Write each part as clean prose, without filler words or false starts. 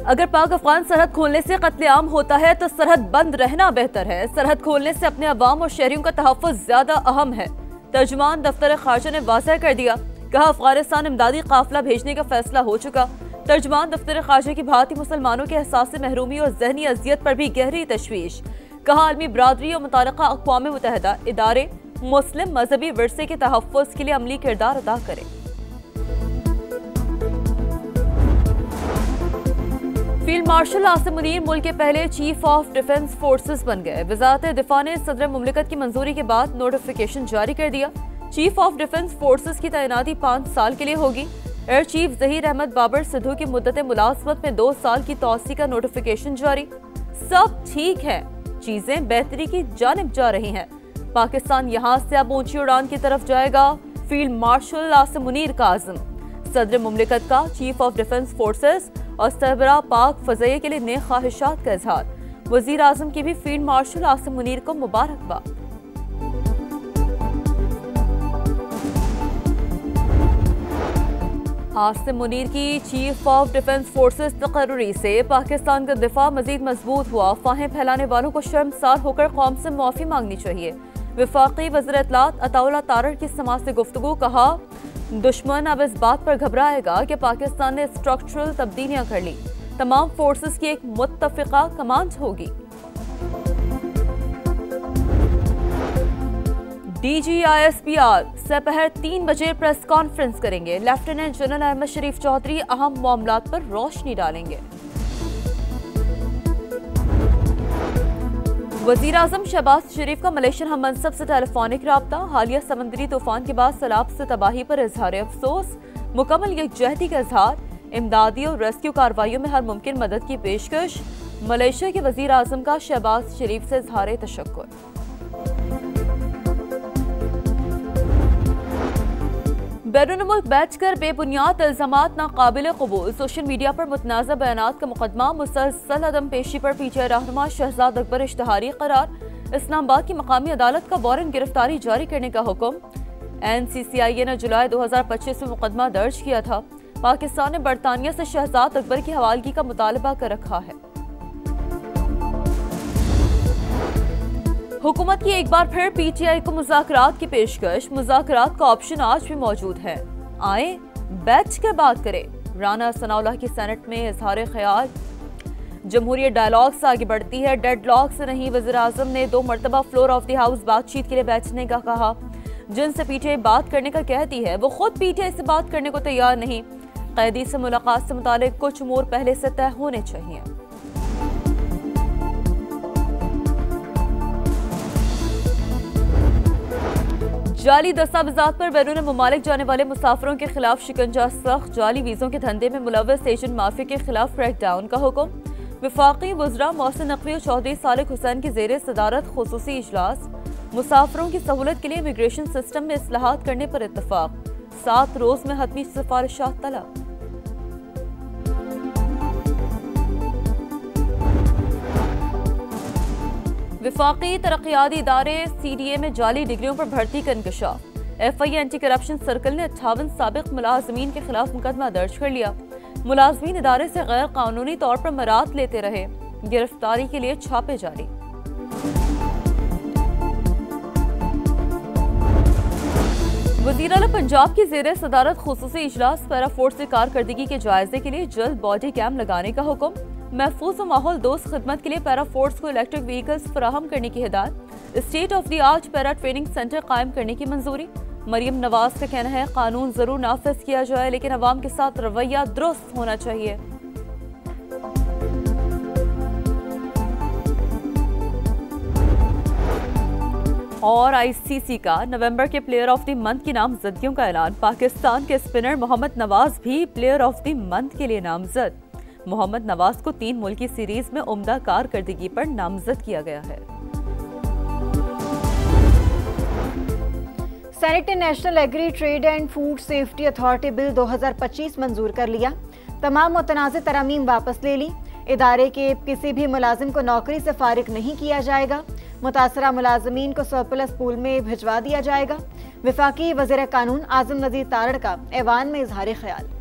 अगर पाक अफगान सरहद खोलने से कत्लेआम होता है तो सरहद बंद रहना बेहतर है। सरहद खोलने से अपने अवाम और शहरियों का तहफ़्फ़ुज़ ज्यादा अहम है। तर्जुमान दफ्तर खारजा ने वाज़ह कर दिया, कहा अफगानिस्तान इमदादी काफिला भेजने का फैसला हो चुका। तर्जुमान दफ्तर खारजा की भारतीय मुसलमानों के एहसास महरूमी और जहनी अजियत पर भी गहरी तशवीश। कहा आलमी बरादरी और मुताल्लिक़ा अक़वाम मुत्तहिदा इदारे मुस्लिम मजहबी विरसे के तहफ़्फ़ुज़ के लिए अमली किरदार अदा करें। फील्ड मार्शल आसिम मुनीर मुल्क के पहले चीफ ऑफ डिफेंस फोर्सेस बन गए। वज़ारत दिफा ने सदर मुमलिकत की मंजूरी के बाद नोटिफिकेशन जारी कर दिया। चीफ ऑफ डिफेंस फोर्सेस की तैनाती 5 साल के लिए होगी। एयर चीफ ज़हीर अहमद बाबर सिद्धू की मुद्दत मुलाज़मत में 2 साल की तौसी का नोटिफिकेशन जारी। सब ठीक है, चीजें बेहतरी की जानिब जा रही हैं। पाकिस्तान यहाँ से अब ऊंची उड़ान की तरफ जाएगा। फील्ड मार्शल आसिम मुनीर का आज़म। सदर मुमलिकत का चीफ ऑफ डिफेंस फोर्सेस और सरबराह पाक फज़ैया के लिए नए ख्वाहिशात का इजहार। वज़ीर आज़म की भी फील्ड मार्शल आसिम मुनीर को मुबारकबाद। आसिम मुनीर की चीफ ऑफ डिफेंस फोर्सेस तकर्री से पाकिस्तान का दिफा मजीद मजबूत हुआ। अफवाहें फैलाने वालों को शर्मसार होकर कौम से माफ़ी मांगनी चाहिए। वफाकी वज़ीर इत्तलात अताउल्लाह तारड़ की समाअत से गुफ्तगू। कहा दुश्मन अब इस बात पर घबराएगा कि पाकिस्तान ने स्ट्रक्चरल तब्दीलियां कर ली। तमाम फोर्सेस की एक मुत्तफ़िका कमांड होगी। DGISPR दोपहर 3 बजे प्रेस कॉन्फ्रेंस करेंगे। लेफ्टिनेंट जनरल अहमद शरीफ चौधरी अहम मामलात पर रोशनी डालेंगे। वज़ीर आज़म शहबाज शरीफ का मलेशियन हम मनसब से टेलीफोनिक राब्ता। हालिया समंदरी तूफान के बाद सैलाब से तबाही पर इजहार अफसोस। मुकम्मल यकजहती का इजहार। इमदादी और रेस्क्यू कार्रवाइयों में हर मुमकिन मदद की पेशकश। मलेशिया के वज़ीर आज़म का शहबाज शरीफ से इजहार तशक्कुर। बैरून मुल्क बैठकर बेबुनियाद इल्जामात नाकाबिल कबूल। सोशल मीडिया पर मुतनाज़ा बयानात का मुकदमा। मुसलसल अदम पेशी पर PTI रहनुमा शहजाद अकबर इश्तहारी करार। इस्लामाबाद की मकामी अदालत का वारंट गिरफ्तारी जारी करने का हुक्म। NCCIA ने जुलाई 2025 में मुकदमा दर्ज किया था। पाकिस्तान ने बरतानिया से शहजाद अकबर की हवालगी का मुतालबा कर रखा है। हुकूमत की एक बार फिर PTI को मुज़ाकरात की पेशकश। मुज़ाकरात का ऑप्शन आज भी मौजूद है। आए बैठ कर बात करें। राना सनाउल्लाह की सेनेट में इजहार ख्याल। जमहूरियत डायलॉग से आगे बढ़ती है, डेडलॉक से नहीं। वज़ीर आज़म ने 2 मरतबा फ्लोर ऑफ द हाउस बातचीत के लिए बैठने का कहा। जिनसे PTI बात करने का कहती है वो खुद PTI से बात करने को तैयार नहीं। कैदी से मुलाकात से मुतालिक कुछ उमूर पहले से तय होने चाहिए। जाली दस्तावेज़ात पर बैरून मुमालिक जाने वाले मुसाफिरों के खिलाफ शिकंजा सख्त। जाली वीज़ों के धंधे में मुलव्वस एजेंट माफिया के खिलाफ क्रैकडाउन का हुक्म। वफाकी वज़रा मोहसिन नकवी और चौधरी सालिक हुसैन की ज़ेरे सदारत खुसूसी इजलास। मुसाफिरों की सहूलत के लिए इमिग्रेशन सिस्टम में इस्लाहात करने पर इत्तफाक। 7 रोज में हतमी सिफारिशात तलब। वफाकी तरक्याती इदारे CDA में जाली डिग्रियों पर भर्ती का इंकशाफ। FI एंटी करप्शन सर्कल ने 58 साबिक मुलाजमीन के खिलाफ मुकदमा दर्ज कर लिया। मुलाजमीन इदारे से गैर कानूनी तौर पर मरात लेते रहे। गिरफ्तारी के लिए छापे जारी। वज़ीर आला पंजाब की ज़ेरे सदारत खुसूसी इजलास। पैरा फोर्स से कारकर्दगी के जायजे के लिए जल्द बॉडी कैम लगाने का हुक्म। महफूज और माहौल दोस्त खिदमत के लिए पैरा फोर्स को इलेक्ट्रिक व्हीकल्स फराहम करने की हिदायत। State of the art para training centre कायम करने की मंजूरी। मरियम नवाज का कहना है कानून जरूर नाफिज किया जाए लेकिन अवाम के साथ रवैया दुरुस्त होना चाहिए। और ICC का नवंबर के प्लेयर ऑफ द मंथ की नामजदगियों का ऐलान। पाकिस्तान के स्पिनर मोहम्मद नवाज भी प्लेयर ऑफ द मंथ के लिए नामजद। मोहम्मद नवाज को 3 मुल्की सीरीज में उम्दा कारकर्दगी पर नामजद किया गया है। सेनेट ने National Agri Trade and Food Safety Authority Bill 2025 मंजूर कर लिया। तमाम मुतनाज़ तरमीम वापस ले ली। इदारे के किसी भी मुलाजिम को नौकरी से फारिग नहीं किया जाएगा। मुतासरा मुलाजमीन को सरप्लस पूल में भिजवा दिया जाएगा। वफाकी वज़ीर कानून आज़म नज़ीर तारड़ का ऐवान में इजहार ख्याल।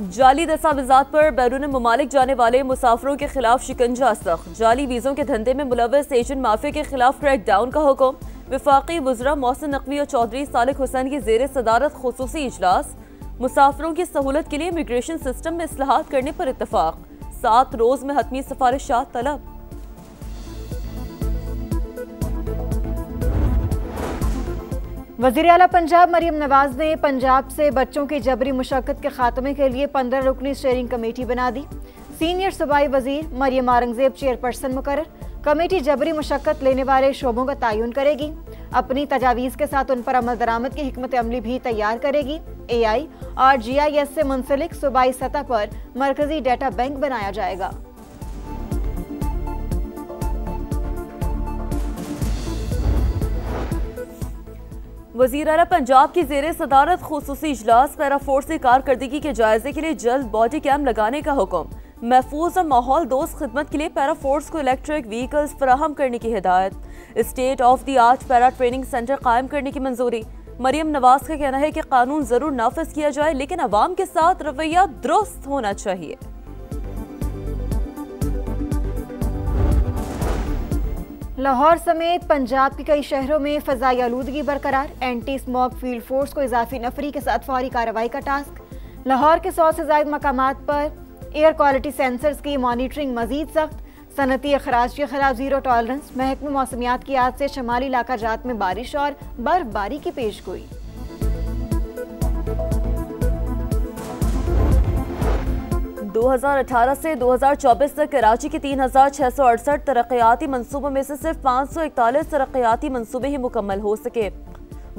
जाली दस्तावेजात पर बैरून मुमालिक जाने वाले मुसाफिरों के खिलाफ शिकंजा सख्त। जाली वीज़ों के धंधे में मुलव्वस एजेंट माफिया के खिलाफ क्रैकडाउन का हुक्म। वफाकी वज़रा मोहसिन नकवी और चौधरी सालिक हुसैन की ज़ेर सदारत खुसूसी इजलास। मुसाफिरों की सहूलत के लिए इमिग्रेशन सिस्टम में इस्लाहात करने पर इत्तफाक। 7 रोज में हतमी सिफारिशात तलब। वज़ीर आला पंजाब मरियम नवाज ने पंजाब से बच्चों की जबरी मुशक्कत के खात्मे के लिए 15 रुकनी स्टीयरिंग कमेटी बना दी। सीनियर सूबाई वजीर मरियम औरंगजेब चेयरपर्सन मुकर्रर। कमेटी जबरी मुशक्कत लेने वाले शोबों का तयन करेगी। अपनी तजावीज़ के साथ उन पर अमल दरामद की हिकमत अमली भी तैयार करेगी। AI और GIS से मुंसलिक सूबाई सतह पर मरकजी डाटा बैंक बनाया जाएगा। वज़ीर आला पंजाब की ज़ेर सदारत खुसूसी इजलास। पैरा फोर्स की कारकर्दगी के जायजे के लिए जल्द बॉडी कैम लगाने का हुक्म। महफूज और माहौल दोस्त खिदमत के लिए पैरा फोर्स को इलेक्ट्रिक व्हीकल्स फराहम करने की हिदायत। State of the art para training centre कायम करने की मंजूरी। मरियम नवाज का कहना है कि कानून जरूर नाफिज किया जाए, लेकिन अवाम के साथ रवैया दुरुस्त होना चाहिए। लाहौर समेत पंजाब के कई शहरों में फजाई आलूदगी बरकरार। एंटी स्मॉग फील्ड फोर्स को इजाफी नफरी के साथ फौरी कार्रवाई का टास्क। लाहौर के 100 से ज्यादा मकामात पर एयर क्वालिटी सेंसर्स की मॉनिटरिंग मजीद सख्त। सनती अखराज के खिलाफ जीरो टॉलरेंस। महकमे मौसमियात की आज से शमाली इलाका जात में बारिश और बर्फबारी की पेशगोई। दो 2018 से 2024 तक कराची के 3668 तरक्याती मंसूबों में से सिर्फ 541 तरक्याती मंसूबे ही मुकम्मल हो सके।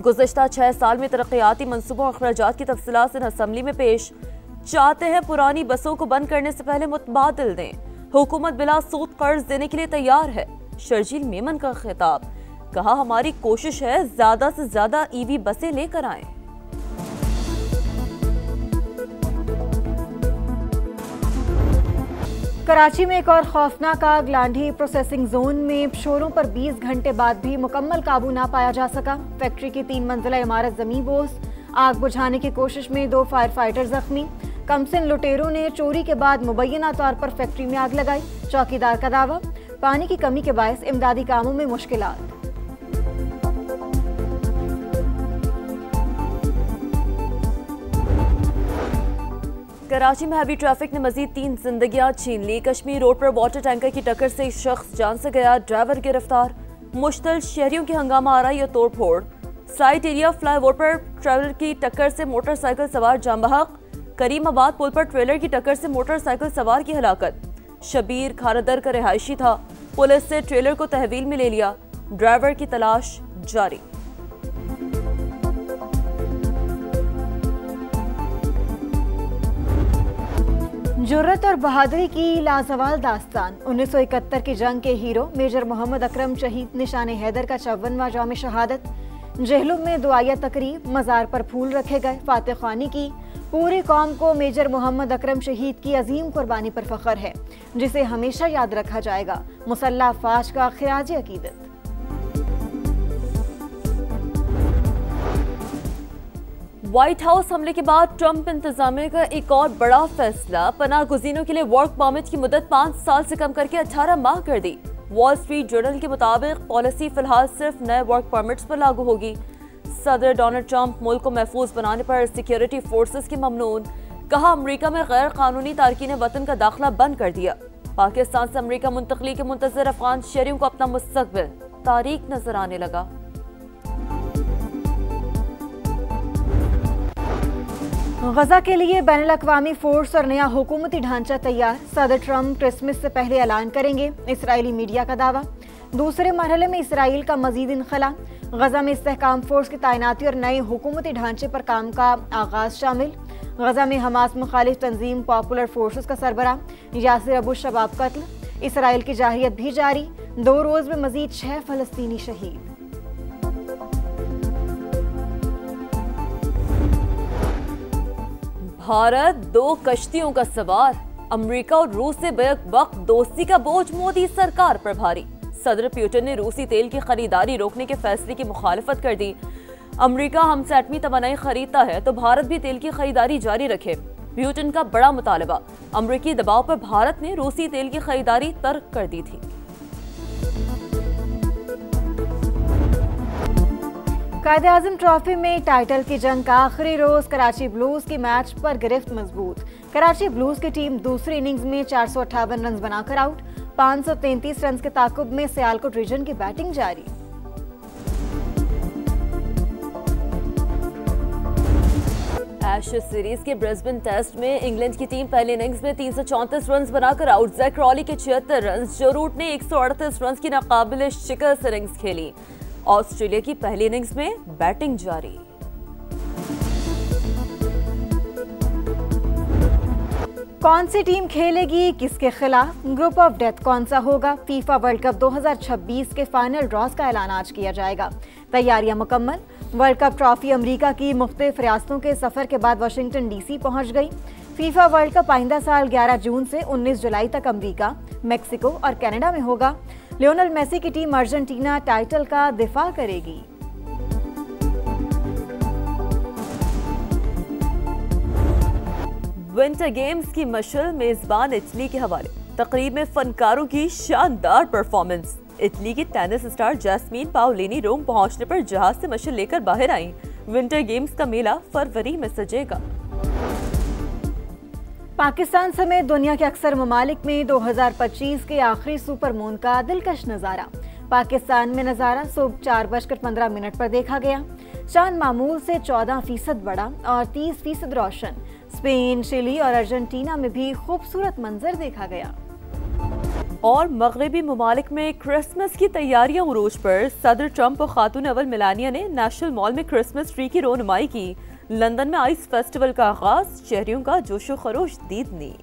गुज़श्ता 6 साल में तरक्याती मंसूबों और अखराजात की तफसीलात इन असम्बली में पेश। चाहते हैं पुरानी बसों को बंद करने से पहले मुतबादिल दें। हुकूमत बिला सूद कर्ज देने के लिए तैयार है। शर्जील मेमन का खिताब। कहा हमारी कोशिश है ज्यादा से ज्यादा EV बसें लेकर आएं। कराची में एक और खौफनाक आग। लांढी प्रोसेसिंग जोन में शोरों पर 20 घंटे बाद भी मुकम्मल काबू ना पाया जा सका। फैक्ट्री की 3 मंजिला इमारत जमी बोस। आग बुझाने की कोशिश में 2 फायर फाइटर जख्मी। कमसिन लुटेरों ने चोरी के बाद मुबैना तौर पर फैक्ट्री में आग लगाई। चौकीदार का दावा, पानी की कमी के बायस इमदादी कामों में मुश्किलात। कराची में हैवी ट्रैफिक ने मजीद 3 जिंदगियां छीन ली। कश्मीर रोड पर वाटर टैंकर की टक्कर से एक शख्स जान से गया। ड्राइवर गिरफ्तार। मुश्तल शहरियों की हंगामा आ रही है तोड़ फोड़। साइट एरिया फ्लाईओवर पर ट्रेलर की टक्कर से मोटरसाइकिल सवार जाम बहक। करीमाबाद पुल पर ट्रेलर की टक्कर से मोटरसाइकिल सवार की हलाकत। शबीर खारदर का रिहायशी था। पुलिस से ट्रेलर को तहवील में ले लिया। ड्राइवर की तलाश जारी। जुर्रत और बहादुरी की लाजवाल दास्तान। 1971 की जंग के हीरो मेजर मोहम्मद अकरम शहीद निशान हैदर का 54वां जाम शहादत। जहलुम में दुआया तकरीब। मज़ार पर फूल रखे गए। फातह ख्वानी की। पूरी कौम को मेजर मोहम्मद अकरम शहीद की अजीम कुर्बानी पर फख्र है, जिसे हमेशा याद रखा जाएगा। मुसल्लह अफवाज का खिराज अकीदत। व्हाइट हाउस हमले के बाद ट्रंप इंतजामिया का एक और बड़ा फैसला। पनाह गुज़ीनों के लिए वर्क परमिट की मुद्दत 5 साल से कम करके 18 माह कर दी। वॉल स्ट्रीट जर्नल के मुताबिक पॉलिसी फिलहाल सिर्फ नए वर्क परमिट्स पर लागू होगी। सदर डोनाल्ड ट्रंप मुल्क को महफूज बनाने पर सिक्योरिटी फोर्सेस की ममनून। कहा अमरीका में गैर कानूनी तारकीन वतन का दाखिला बंद कर दिया। पाकिस्तान से अमरीका मुंतकली के मुंतजर अफगान शहरियों को अपना मुस्तकबिल तारीक नजर आने लगा। गजा के लिए बैनुल-अक़वामी फोर्स और नया हुकूमती ढांचा तैयार। सदर ट्रंप क्रिसमस से पहले ऐलान करेंगे। इसराइली मीडिया का दावा। दूसरे मरहले में इसराइल का मजीद इनखला। गजा में इस्तेहकाम फोर्स की तैनाती और नए हुकूमती ढांचे पर काम का आगाज शामिल। गजा में हमास मुखालिफ तंजीम पॉपुलर फोर्सेस का सरबराह यासिर अबू शबाब कत्ल। इसराइल की जाहिरियत भी जारी। 2 रोज में मजीद 6 फलस्तीनी शहीद। भारत 2 कश्तियों का सवार। अमेरिका और रूस से बैक वक्त दोस्ती का बोझ मोदी सरकार पर भारी। सदर पुतिन ने रूसी तेल की खरीदारी रोकने के फैसले की मुखालफत कर दी। अमेरिका हमसे एटमी तवानाई खरीदता है तो भारत भी तेल की खरीदारी जारी रखे। ब्यूटेन का बड़ा मुतालबा। अमरीकी दबाव पर भारत ने रूसी तेल की खरीदारी तर्क कर दी थी। कायद-ए-आज़म ट्रॉफी में टाइटल की जंग का आखिरी रोज कराची ब्लूज की मैच पर गिरफ्त मजबूत। कराची ब्लूज की टीम दूसरी इनिंग्स में 458 रन बनाकर आउट। 533 रन के ताकुब में सियालकोट रीजन की बैटिंग जारी। एशेज सीरीज के ब्रिस्बेन टेस्ट में इंग्लैंड की टीम पहले इनिंग्स में 334 रन बनाकर आउट। जैक क्रॉली के 76 रन, जो रूट ने 138 रन की नाकाबिले शिकस्त इनिंग्स खेली। ऑस्ट्रेलिया की पहली इनिंग्स में बैटिंग जारी। कौन सी टीम खेलेगी किसके खिलाफ, ग्रुप ऑफ डेथ कौन सा होगा, फीफा वर्ल्ड कप 2026 के फाइनल ड्रॉज का ऐलान आज किया जाएगा। तैयारियां मुकम्मल। वर्ल्ड कप ट्रॉफी अमेरिका की मुख्तलिफ रियासतों के सफर के बाद वाशिंगटन डीसी पहुंच गई। फीफा वर्ल्ड कप आइंदा साल 11 जून से 19 जुलाई तक अमेरिका, मेक्सिको और कनाडा में होगा। लियोनेल मेसी की टीम अर्जेंटीना टाइटल का दिफा करेगी। विंटर गेम्स की मशल मेजबान इटली के हवाले। तकरीब में फनकारों की शानदार परफॉर्मेंस। इटली की टेनिस स्टार जैस्मीन पाओलिनी रोम पहुंचने पर जहाज से मशल लेकर बाहर आई। विंटर गेम्स का मेला फरवरी में सजेगा। पाकिस्तान समेत दुनिया के अक्सर ममालिक में 2025 के आखिरी सुपर मून का दिलकश नज़ारा। पाकिस्तान में नज़ारा सुबह 4:15 पर देखा गया। चांद मामूल से 14% बड़ा और 30% रोशन। स्पेन, चिली और अर्जेंटीना में भी खूबसूरत मंजर देखा गया। और मगरबी ममालिक में क्रिसमस की तैयारियां उरूज पर। सदर ट्रंप और खातून अव्वल मेलानिया ने नेशनल मॉल में क्रिसमस ट्री की रोनुमाई की। लंदन में आइस फेस्टिवल का आगाज, शहरियों का जोशो खरोश दीदनी।